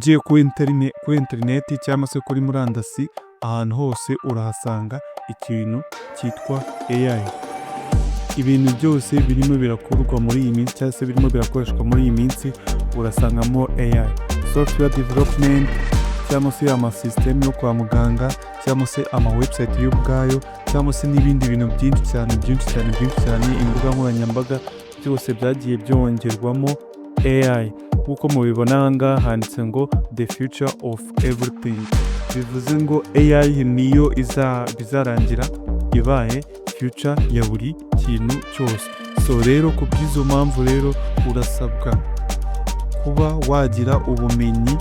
ugiye ku interineti cyangwa se kuri murandasi, ahantu hose urahasanga ikintu cyitwa AI. Ibintu byose birimo birakorwa muri iyi minsi cyangwa se birimo birakoreshwa muri iyi minsi urasangamo AI. Software development cyangwa se amasystem yo kwa muganga cyangwa se website y'ubwayo cyangwa se n'ibindi bintu byinshi cyane, imbuga nkoranyambaga byose byagiye byongerwamo AI. Kuko mubibona aha handitse ngo the future of everything, bivuze ngo AI niyo bizarangira ibaye future ya buri kintu cyose. So rero ku bw'izo mpamvu rero urasabwa kuba wagira ubumenyi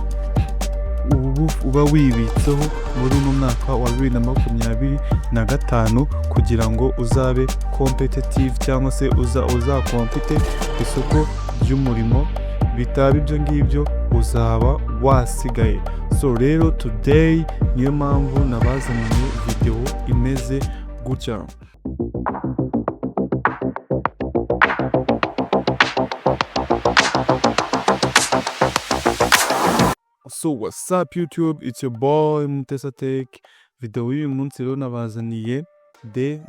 uba wibitseho muri uno mwaka wa 2025 kugira ngo uzabe competitive cyangwa se uzakompete ku isoko ry'umurimo. Bitaba ibyo ngibyo uzaba wasigaye. So rero today niyo mpamvu nabazaniye video imeze gutya. So what's up YouTube, it's your boy Mutesa Tech. Video y'uyu munsi rero nabazaniye the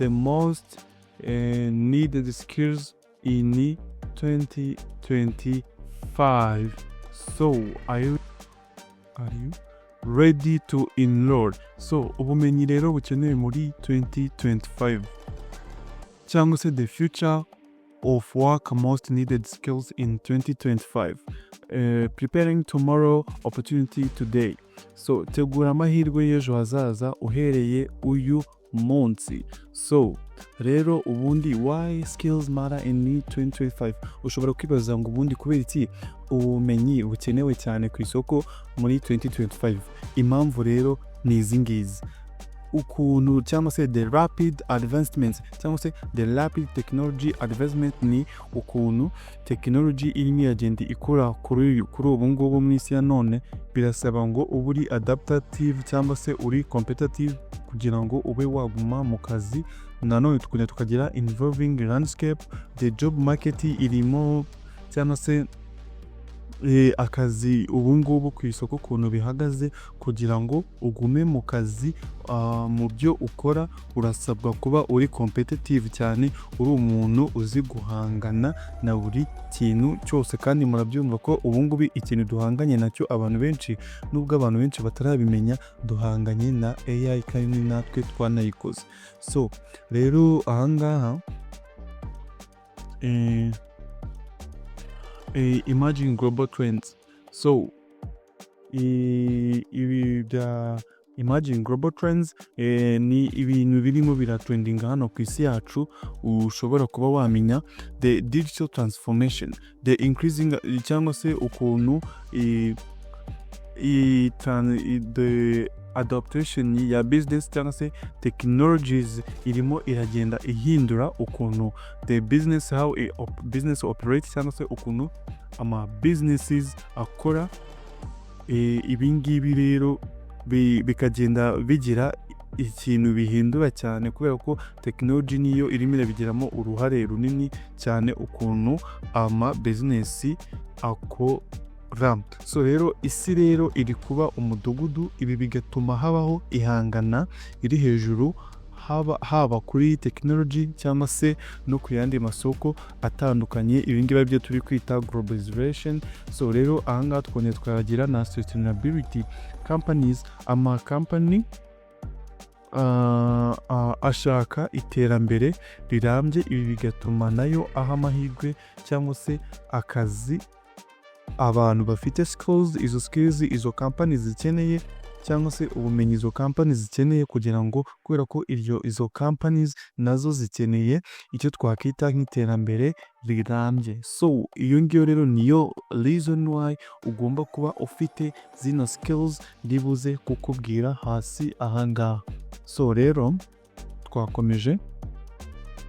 most needed skills in 2025. So are you ready to enroll? So ubumenyi rero bukenewe muri 2025 cyangwa se the future of work, most needed skills in 2025. Preparing tomorrow, opportunity today. So tegura amahirwe y'ejo hazaza uhereye uyu munsi. So rero ubundi why skills matter in 2025? Ushobora kwibaza ngo ubundi kubera iki ubumenyi bukenewe cyane ku isoko muri 2025. Impamvu rero ni izi ngizi: ukuntu cyangwa se the rapid advancements cyangwa se the rapid technology advancement, ni ukuntu technology irimo iragenda ikura kuri ubu ngubu mu isi ya none. Birasaba ngo ube uri adaptative cyangwa se uri competitive kugira ngo ube waguma mu kazi. Nanone tukagira involving landscape, the job market irimo cyangwa se akazi ubu ngubu ku isoko ukuntu bihagaze. Kugira ngo ugume mu kazi mu byo ukora urasabwa kuba uri competitive cyane, uri umuntu uzi guhangana na buri kintu cyose. Kandi murabyumva ko ubu ngubu ikintu duhanganye nacyo abantu benshi, nubwo abantu benshi batarabimenya, duhanganye na AI kandi natwe twanayikoze. So rero ahangaha emerging global trends. So ibi bya emerging global trends ni ibintu birimo biratrendinga hano ku isi yacu. Ushobora kuba wamenya the digital transformation, the increasing cyangwa se ukuntu the adaptation ya business cyangwa se technologies irimo iragenda ihindura ukuntu the business, how business operates cyangwa se ukuntu ama businesses akora. Ibingibi rero bikagenda bigira ikintu bihindura cyane kubera ko technology niyo irimo irabigiramo uruhare runini cyane ukuntu ama business akora. So rero isi rero iri kuba umudugudu. Ibi bigatuma habaho ihangana iri hejuru, haba kuri technology cyangwa se no ku yandi masoko atandukanye. Ibi ngibi byo turi kwita globalization. So rero ahangaha twongeye twagira na sustainability companies, ama company ashaka iterambere rirambye. Ibi bigatuma nayo aha amahirwe cyangwa se akazi abantu bafite skills, izo companies zikeneye cyangwa se ubumenyi izo companies zikeneye, kugira ngo kubera ko izo companies nazo zikeneye icyo twakita nk'iterambere rirambye. So iyo ngiyo rero niyo reason why ugomba kuba ufite zino skills ribuze kukubwira hasi ahangaha. So rero twakomeje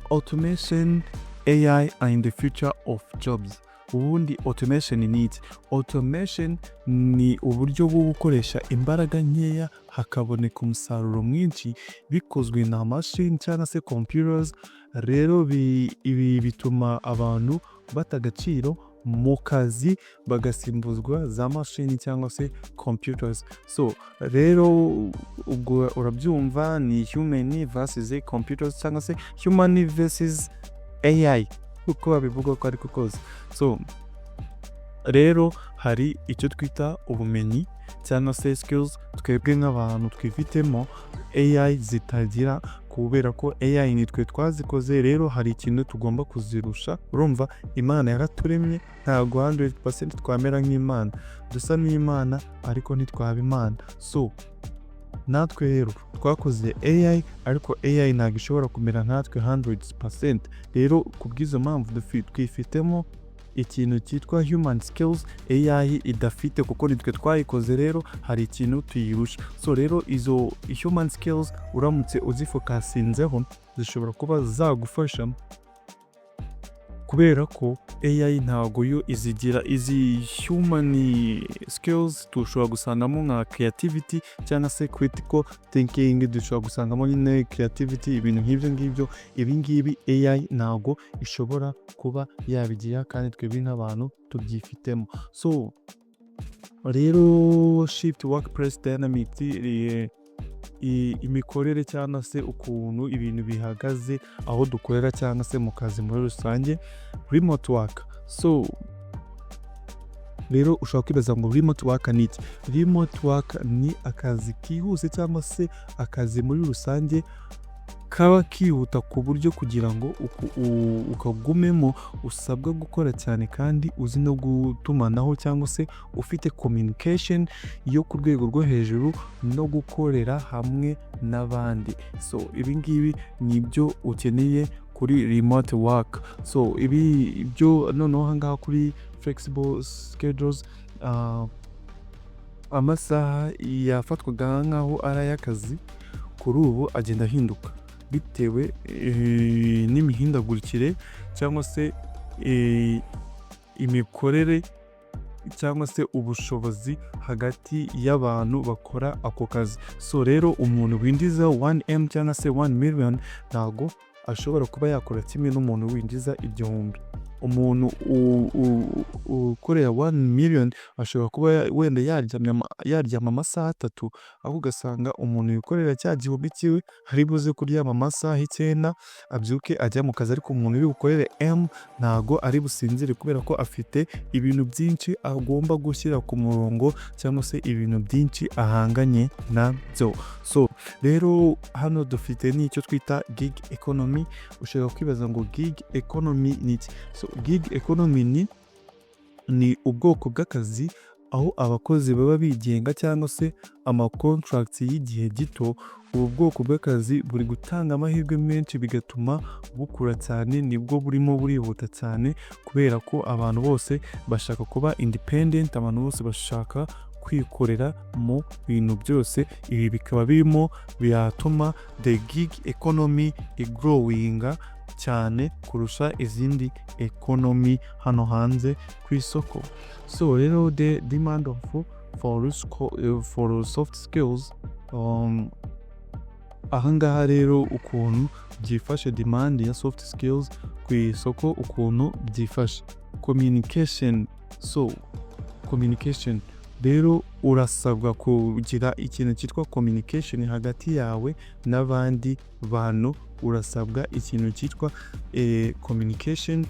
automation, AI and the future of jobs. Ubundi automation ni iki? Automation ni uburyo bwo gukoresha imbaraga nkeya hakaboneka umusaruro mwinshi bikozwe na machine cyangwa se computers. Rero ibi bituma abantu bata agaciro mu kazi bagasimbuzwa za mashini cyangwa se computers. So rero ubwo urabyumva ni human versus computers cyangwa se human versus AI uko babivuga ko ariko kose. So rero hari icyo twita ubumenyi cyangwa se skills twebwe nk'abantu twifitemo AI zitagira, kubera ko AI nitwe twazikoze. Rero hari ikintu tugomba kuzirusha. Urumva Imana yaraturemye, ntabwo 100% twamera nk'Imana, dusa n'Imana ariko ntitwaba Imana. So natwe rero twakoze AI ariko AI ntabwo ishobora kumera nkatwe 100%. Rero kubw'izo mpamvu twifitemo ikintu cyitwa human skills AI idafite, kuko nitwe twayikoze. Rero hari ikintu tuyirusha. So rero izo human skills uramutse uzifokasinzeho zishobora kuba zagufasha, kubera ko AI ntabwo yo izigira. Izi human skills tushobora gusangamo nka creativity cyangwa se critical thinking, dushobora gusangamo nyine creativity, ibintu nk'ibyo ngibyo. Ibi ngibi AI ntabwo ishobora kuba yabigira kandi twebwe nk'abantu tubyifitemo. So rero shift workplace dynamics, imikorere cyangwa se ukuntu ibintu bihagaze aho dukorera cyangwa se mu kazi muri rusange, remote work. So rero ushobora kwibaza ngo remote work ni iki? Remote work ni akazi kihuse cyangwa se akazi muri rusange kaba kihuta ku buryo kugira ngo ukagumemo usabwa gukora cyane kandi uzi no gutumanaho cyangwa se ufite communication yo ku rwego rwo hejuru no gukorera hamwe n'abandi. So ibi ngibi nibyo ukeneye kuri remote work. So ibi byo noneho ahangaha kuri flexible schedules, amasaha yafatwaga nk'aho ari ay'akazi kuri ubu agenda ahinduka bitewe n'imihindagurikire cyangwa se imikorere cyangwa se ubushobozi hagati y'abantu bakora ako kazi. So rero umuntu winjiza 1M cyangwa se 1 million ntago ashobora kuba yakora kimwe n'umuntu winjiza 1,000,000. Umuntu ukorera 1 million ashobora kuba wenda yaryama amasaha 3, aho ugasanga umuntu wikorera cya 1,000,000 ari buze kuryama amasaha 9 abyuke ajya mu kazi. Ariko umuntu uri bukorere M ntago ari businzire kubera ko afite ibintu byinshi agomba gushyira ku murongo cyangwa se ibintu byinshi ahanganye nabyo. So rero hano dufite n'icyo twita gig economy. Ushobora kwibaza ngo gig economy ni iki? So gig economy ni ubwoko bw'akazi aho abakozi baba bigenga cyangwa se contracts y'igihe gito. Ubu bwoko bw'akazi buri gutanga amahirwe menshi bigatuma bukura cyane, nibwo burimo burihuta cyane kubera ko abantu bose bashaka kuba independent, abantu bose bashaka kwikorera mu bintu byose. Ibi bikaba birimo biratuma the gig economy igrowinga cyane kurusha izindi economy hano hanze ku isoko. So rero the demand for soft skills, ahangaha rero ukuntu byifashe demand ya soft skills ku isoko, ukuntu byifashe communication. So communication rero urasabwa kugira ikintu cyitwa communication hagati yawe n'abandi bantu. Urasabwa ikintu cyitwa communication.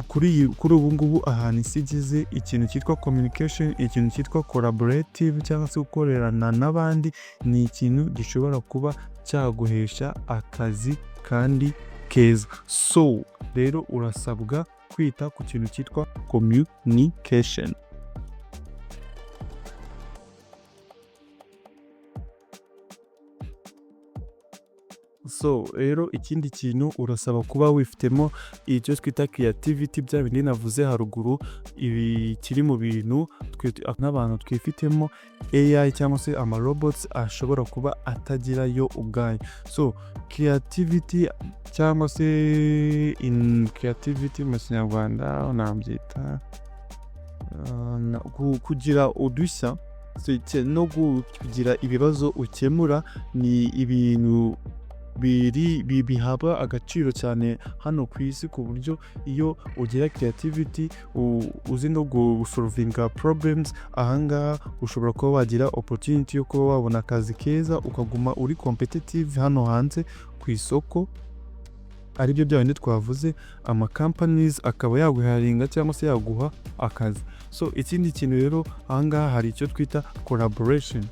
Kuri ubu ngubu ahantu isi igeze, ikintu cyitwa communication, ikintu cyitwa collaborative cyangwa se gukorerana n'abandi ni ikintu gishobora kuba cyaguhesha akazi kandi keza. So rero urasabwa kwita ku kintu cyitwa communication. So rero ikindi kintu urasaba kuba wifitemo icyo twita creativity, bya bindi navuze haruguru. Ibi kiri mu bintu nk'abantu twifitemo AI cyangwa se robots ashobora kuba atagira yo ubwayo. So creativity cyangwa se creativity mu Kinyarwanda nabyita kugira udushya no kugira ibibazo ukemura. Ni ibintu bihabwa agaciro cyane hano ku isi, ku buryo iyo ugira creativity uzi no gusolvinga problems, ahangaha ushobora kuba wagira opportunity yo kuba wabona akazi keza ukaguma uri competitive hano hanze ku isoko. Aribyo bya bindi twavuze, ama companies akaba yaguharinga cyangwa se yaguha akazi. So ikindi kintu rero ahangaha hari icyo twita collaboration.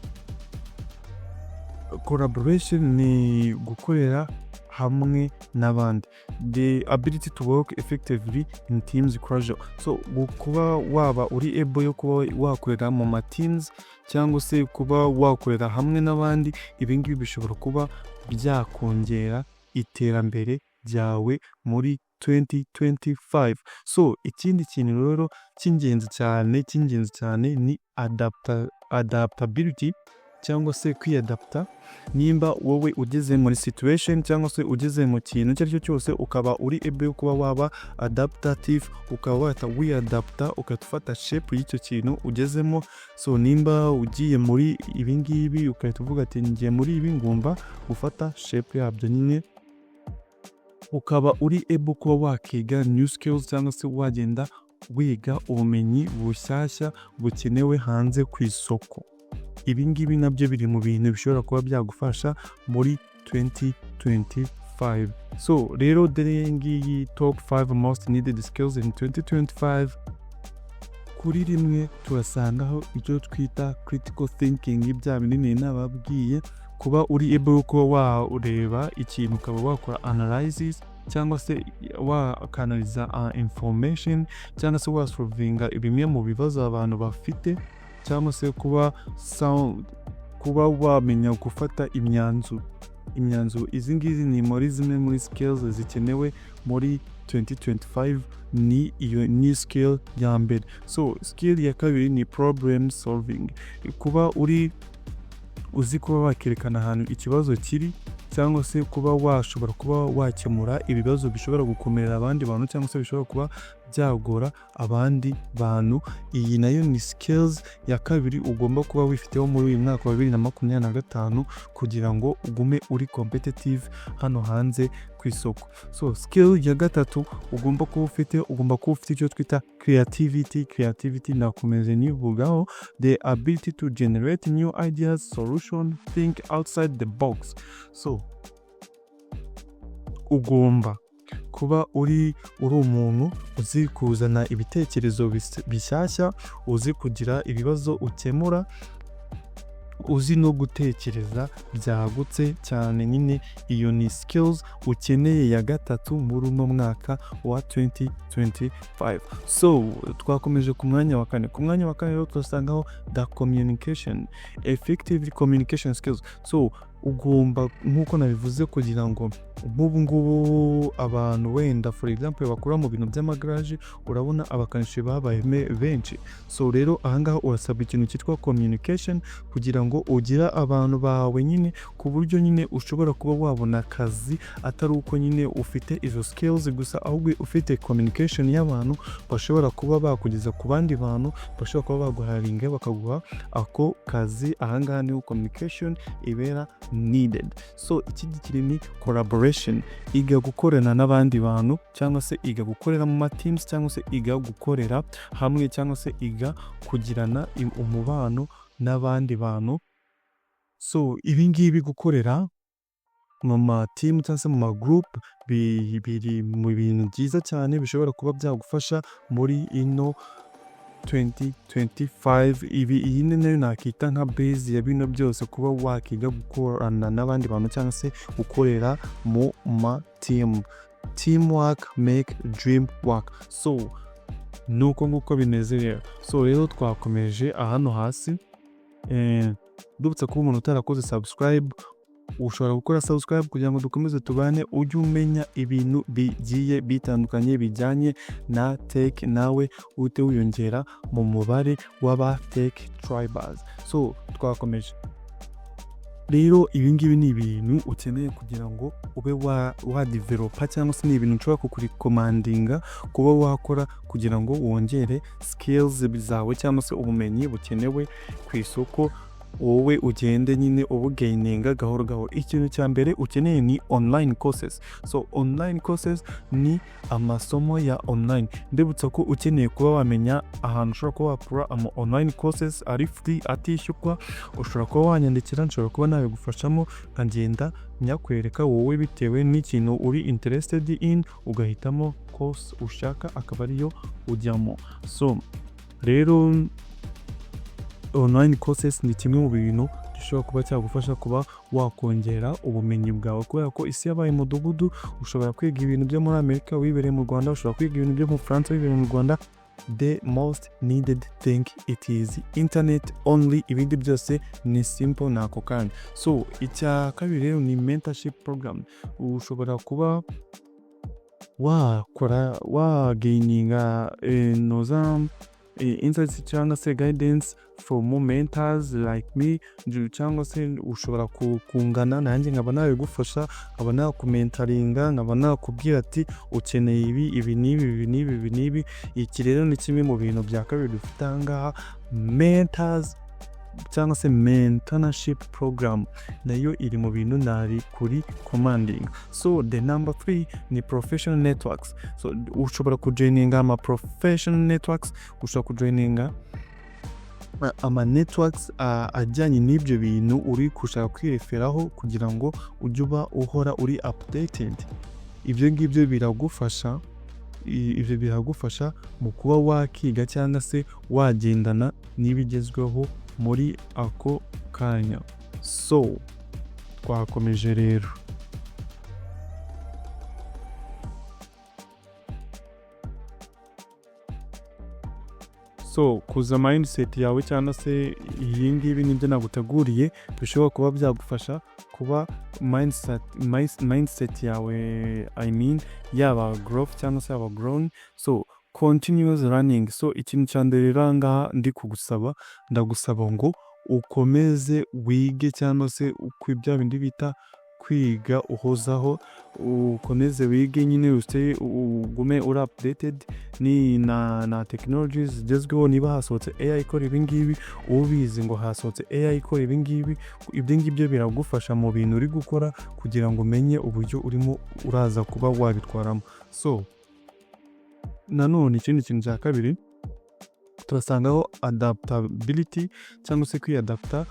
Collaboration ni gukorera hamwe n'abandi, the ability to work effectively in teams culture. So kuba waba uri able yo kuba wakorera mu ma teams cyangwa se kuba wakorera hamwe n'abandi, ibi ngibi bishobora kuba byakongera iterambere ryawe muri 2025. So ikindi kintu rero cy'ingenzi cyane ni adaptability cyangwa se kwiyadapta. Nimba wowe ugeze muri situation cyangwa se ugeze mu kintu icyo ari cyo cyose, ukaba uri able yo kuba waba adaptative, ukaba wahita wiadapta ukatufata shape y'icyo kintu ugezemo. So nimba ugiye muri ibi ngibi ukahita uvuga ati ngiye muri ibi, ngomba gufata shape yabyo nyine, ukaba uri able kuba wakiga new skills cyangwa se wagenda wiga ubumenyi bushyashya bukenewe hanze ku isoko. Ibi ngibi nabyo biri mu bintu bishobora kuba byagufasha muri 2025. So rero dore ngiyi top 5 most needed skills in 2025. Kuri rimwe turasangaho icyo twita critical thinking, bya binini nababwiye, kuba uri able kuba wareba ikintu ukaba wakora analysis cyangwa se wakanaliza information cyangwa se wasolvinga bimwe mu bibazo abantu bafite, cyangwa se kuba wamenya gufata imyanzuro. Izi ngizi ni muri zimwe muri skills zikenewe muri 2025, ni iyo ni skill ya mbere. So skill ya kabiri ni problem solving, kuba uzi kuba wakerekana ahantu ikibazo kiri, cyangwa se kuba washobora kuba wakemura ibibazo bishobora gukomerera abandi bantu cyangwa se bishobora kuba byagora abandi bantu. Iyi nayo ni skills ya kabiri ugomba kuba wifiteho muri uyu mwaka wa 2025 kugira ngo ugume uri competitive hano hanze ku isoko. So skill ya gatatu ugomba kuba ufite icyo twita creativity nakomeze nivugaho, the ability to generate new ideas, solution, think outside the box. So ugomba kuba uri umuntu uzi kuzana ibitekerezo bishyashya, uzi kugira ibibazo ukemura, uzi no gutekereza byagutse cyane. Nyine iyo ni skills ukeneye ya gatatu muri uno mwaka wa 2025. So twakomeje ku mwanya wa kane. Ku mwanya wa kane rero twasangaho the communication, effective communication skills. So ugomba nk'uko nabivuze kugira ngo ngubu abantu wenda for example bakora mu bintu by'amagaraje, urabona abakanishi babaye benshi. So rero ahangaha urasaba ikintu cyitwa communication kugira ngo ugira abantu bawe nyine ku buryo nyine ushobora kuba wabona akazi, atari uko nyine ufite izo skills gusa, ahubwo ufite communication y'abantu bashobora kuba bakugeza ku bandi bantu, bashobora kuba baguharinga bakaguha ako kazi. Ahangaha niho communication ibera needed. So ikindi kiri ni collaboration, iga gukorana n'abandi bantu cyangwa se iga gukorera mu teams cyangwa se iga gukorera hamwe cyangwa se iga kugirana umubano n'abandi bantu. So ibi ngibi gukorera mu team cyangwa se mu group biri mu bintu byiza cyane bishobora kuba byagufasha muri ino 2025. Iyi ni nayo nakita nka base ya bino byose, kuba wakiga gukorana n'abandi bantu cyangwa se gukorera mu team. Teamwork make dream work. So nuko nguko bineze rero. So rero twakomeje ahano hasi, dubutse kuba umuntu utarakoze subscribe, ushobora gukora subscribe kugira ngo dukomeze tubane, ujye umenya ibintu bigiye bitandukanye bijyanye na tech, nawe ute wiyongera mu mubare w'aba tech tribers. So twakomeje rero, ibi ngibi ni ibintu ukeneye kugira ngo ube wa developer cyangwa se ni ibintu ushobora kukurikomandinga kuba wakora kugira ngo wongere skills zawe cyangwa se ubumenyi bukenewe ku isoko wowe ugende nyine ubugaininga gahoro gahoro. Ikintu cya mbere ukeneye ni online courses. So online courses ni amasomo ya online. Ndibutsa ko ukeneye kuba wamenya ahantu ushobora kuba wakura ama online courses ari free atishyurwa, ushobora kuba wanyandikira, nshobora kuba nabigufashamo nkagenda nyakwereka wowe bitewe n'ikintu uri interested in, ugahitamo course ushaka akaba ariyo ujyamo. So rero online courses ni kimwe mu bintu gishobora kuba cyagufasha kuba wakongera ubumenyi bwawe, kubera ko isi yabaye umudugudu. Ushobora kwiga ibintu byo muri Amerika wibereye mu Rwanda, ushobora kwiga ibintu byo mu Faransa wibereye mu Rwanda. The most needed thing it is internet only, ibindi byose ni simple nako kandi. So icya kabiri rero ni mentorship program. Ushobora kuba wagaininga insights cyangwa se guidance from mentors like me, cyangwa se ushobora kungana nanjye nkaba nabigufasha, nkaba nakumentaringa, nkaba nakubwira ati ukeneye ibi n'ibi. Iki rero ni kimwe mu bintu bya kabiri dufite ahangaha, mentors cyangwa se mentorship program, nayo iri mu bintu nari kuri commanding. So the number 3 ni professional networks. So ushobora kujoininga ama professional networks, ushobora kujoininga ama networks ajyanye n'ibyo bintu uri kushaka kwireferaho kugira ngo ujye uba uhora uri updated. Ibyo ngibyo biragufasha mu kuba wakiga cyangwa se wagendana n'ibigezweho muri ako kanya. So twakomeje rero. So kuza mindset yawe cyangwa se iyi ngibi nibyo naguteguriye bishobora kuba byagufasha kuba mindset yawe, I mean yaba growth cyangwa se yaba grown. So continuous learning. So ikintu cya mbere ranga ndi kugusaba, ndagusaba ngo ukomeze wige cyangwa se ukwibya bindi bita kwiga uhozaho, ukomeze wige nyine ugume uri updated ni na technologies zigezweho. Niba hasohotse AI ikora ibi ngibi, ubizi ngo hasohotse AI ikora ibi ngibi, ibyo ngibyo biragufasha mu bintu uri gukora kugira ngo umenye uburyo urimo uraza kuba wabitwaramo. So nanone ikindi kintu cya kabiri turasangaho adaptability cyangwa se kwiyadapta.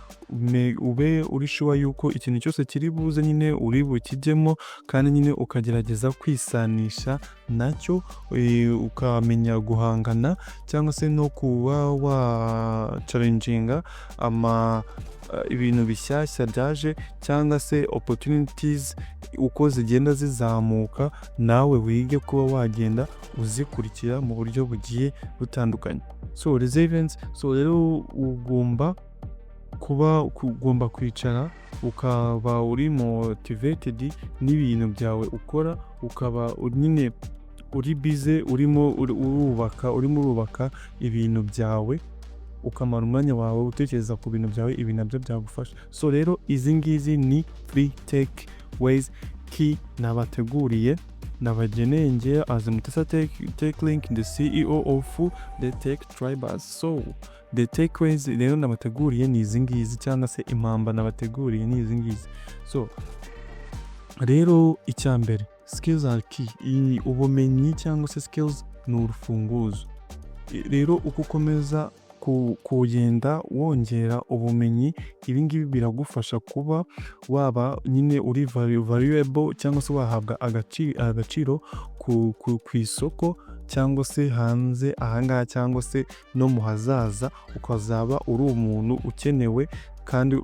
Ube uri sure yuko ikintu cyose kiri buze nyine uri bukijyemo, kandi nyine ukagerageza kwisanisha nacyo, ukamenya guhangana cyangwa se no kuba wa challenginga ibintu bishyashya byaje cyangwa se opportunities uko zigenda zizamuka, nawe wige kuba wagenda uzikurikira mu buryo bugiye butandukanye. So resilience. So rero ugomba kwicara ukaba uri motivated n'ibintu byawe ukora, ukaba nyine uri busy urimo urubaka ibintu byawe, ukamara umwanya wawe utekereza ku bintu byawe, ibi nabyo byagufasha. So rero izi ngizi ni free take ways key nabateguriye nabageneye ngewe as Mutesa Tech Link, the CEO of the Tech Tribers. So the takeaways rero nabateguriye ni izi ngizi, cyangwa se impamba nabateguriye ni izi ngizi. So rero icya mbere, skills are key. Ubumenyi cyangwa se skills ni urufunguzo. Rero uko ukomeza kugenda wongera ubumenyi, ibi ngibi biragufasha kuba waba nyine uri valuable cyangwa se wahabwa agaciro ku isoko cyangwa se hanze ahangaha cyangwa se no mu hazaza, ukazaba uri umuntu ukenewe kandi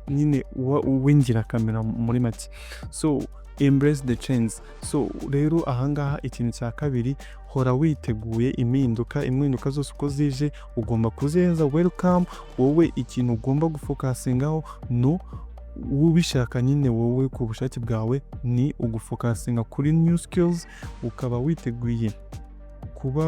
nyine w'ingirakamaro muri make. So embrace the change. So rero ahangaha ikintu cya kabiri, hora witeguye impinduka zose uko zije ugomba kuzihenza welcome. Wowe ikintu ugomba gufokasingaho no ubishaka nyine wowe ku bushake bwawe ni ugufokasinga kuri new skills, ukaba witeguye kuba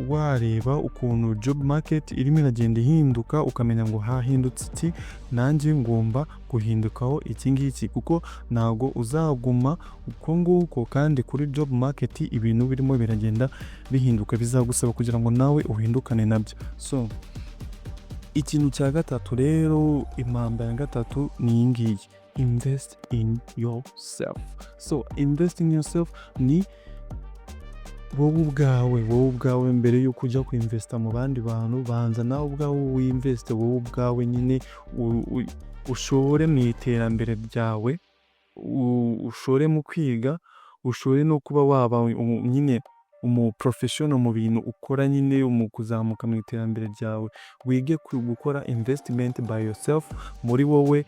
wareba ukuntu job market irimo iragenda ihinduka, ukamenya ngo hahindutse iki, nanjye ngomba guhindukaho iki ngiki, kuko ntago uzaguma uko nguko kandi kuri job market ibintu birimo biragenda bihinduka, bizagusaba kugira ngo nawe uhindukane nabyo. So ikintu cya gatatu rero, impamba ya gatatu ni iyi ngiyi, invest in yourself. So invest in yourself ni wowe ubwawe mbere yuko ujya kuinvesta mu bandi bantu, banza nawe ubwawe winveste wowe ubwawe nyine, ushore mu iterambere ryawe, ushore mu kwiga, ushore no kuba waba nyine professional mu bintu ukora nyine, mu kuzamuka mu iterambere ryawe, wige gukora investment by yourself, muri wowe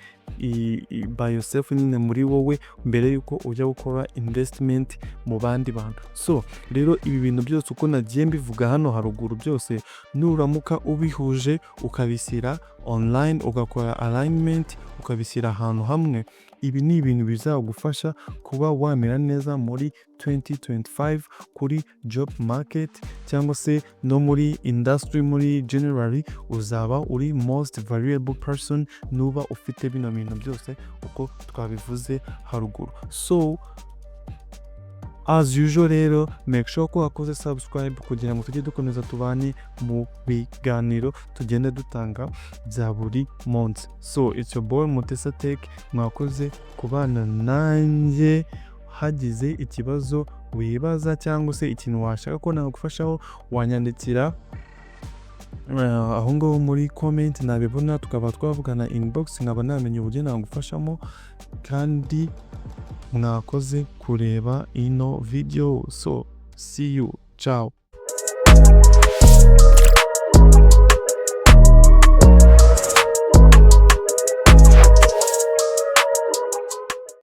by yourself nyine muri wowe, mbere yuko ujya gukora investment mu bandi bantu. So rero ibi bintu byose uko nagiye mbivuga hano haruguru byose, nuramuka ubihuje ukabishyira online, ugakora alignment, ukabishyira ahantu hamwe, ibi ni ibintu bizagufasha kuba wamera neza muri 2025 kuri job market, cyangwa se no muri industry, muri generally uzaba uri most valuable person nuba ufite bino bintu byose uko twabivuze haruguru. So as usual rero, make sure ko wakoze subscribe kugira ngo tujye dukomeza tubane mu biganiro tugenda dutanga bya buri munsi. So it's your boy Mutesa Tech, mwakoze kubana nanjye. Hagize ikibazo wibaza cyangwa se ikintu washaka ko nagufashaho, wanyandikira aho ngaho muri comment, nabibona tukaba twavugana inbox, nkaba namenye uburyo nagufashamo. Kandi mwakoze kureba ino video. So see you, ciao.